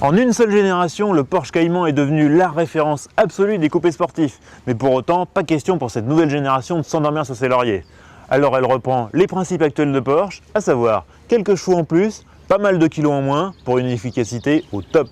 En une seule génération, le Porsche Cayman est devenu la référence absolue des coupés sportifs. Mais pour autant, pas question pour cette nouvelle génération de s'endormir sur ses lauriers. Alors elle reprend les principes actuels de Porsche, à savoir quelques chevaux en plus, pas mal de kilos en moins pour une efficacité au top.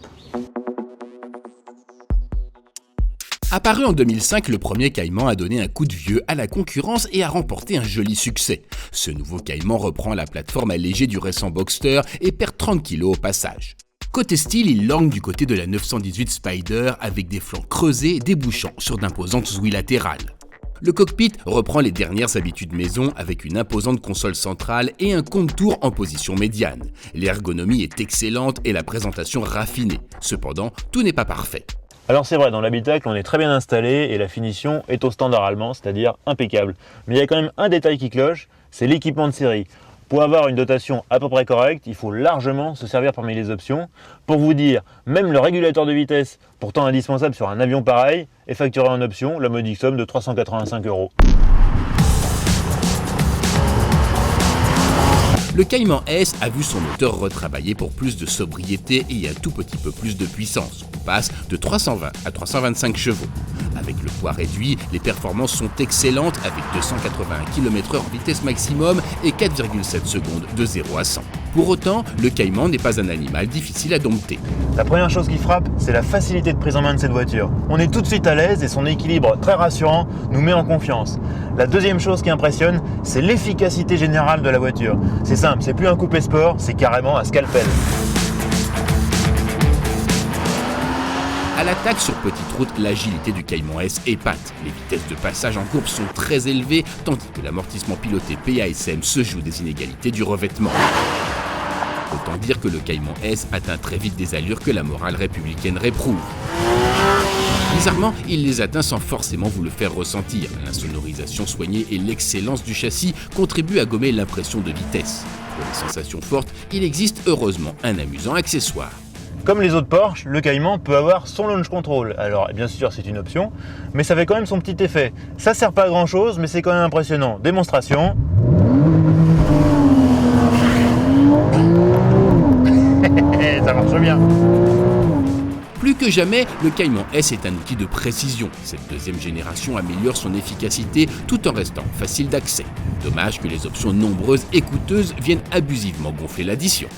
Apparu en 2005, le premier Cayman a donné un coup de vieux à la concurrence et a remporté un joli succès. Ce nouveau Cayman reprend la plateforme allégée du récent Boxster et perd 30 kg au passage. Côté style, il lorgne du côté de la 918 Spider avec des flancs creusés débouchant sur d'imposantes ouïes latérales. Le cockpit reprend les dernières habitudes maison avec une imposante console centrale et un compte-tours en position médiane. L'ergonomie est excellente et la présentation raffinée. Cependant, tout n'est pas parfait. Alors c'est vrai, dans l'habitacle on est très bien installé et la finition est au standard allemand, c'est-à-dire impeccable. Mais il y a quand même un détail qui cloche, c'est l'équipement de série. Pour avoir une dotation à peu près correcte, il faut largement se servir parmi les options. Pour vous dire, même le régulateur de vitesse, pourtant indispensable sur un avion pareil, est facturé en option, la modique somme de 385 €. Le Cayman S a vu son moteur retravaillé pour plus de sobriété et un tout petit peu plus de puissance. On passe de 320 à 325 chevaux. Avec le poids réduit, les performances sont excellentes avec 281 km/h vitesse maximum et 4,7 secondes de 0 à 100. Pour autant, le Cayman n'est pas un animal difficile à dompter. La première chose qui frappe, c'est la facilité de prise en main de cette voiture. On est tout de suite à l'aise et son équilibre très rassurant nous met en confiance. La deuxième chose qui impressionne, c'est l'efficacité générale de la voiture. C'est simple, c'est plus un coupé sport, c'est carrément un scalpel. À l'attaque sur petite route, l'agilité du Cayman S épate. Les vitesses de passage en courbe sont très élevées, tandis que l'amortissement piloté PASM se joue des inégalités du revêtement. Autant dire que le Cayman S atteint très vite des allures que la morale républicaine réprouve. Bizarrement, il les atteint sans forcément vous le faire ressentir. L'insonorisation soignée et l'excellence du châssis contribuent à gommer l'impression de vitesse. Pour les sensations fortes, il existe heureusement un amusant accessoire. Comme les autres Porsche, le Cayman peut avoir son launch control. Alors bien sûr c'est une option, mais ça fait quand même son petit effet. Ça sert pas à grand chose, mais c'est quand même impressionnant. Démonstration. Ça marche bien. Plus que jamais, le Cayman S est un outil de précision. Cette deuxième génération améliore son efficacité tout en restant facile d'accès. Dommage que les options nombreuses et coûteuses viennent abusivement gonfler l'addition.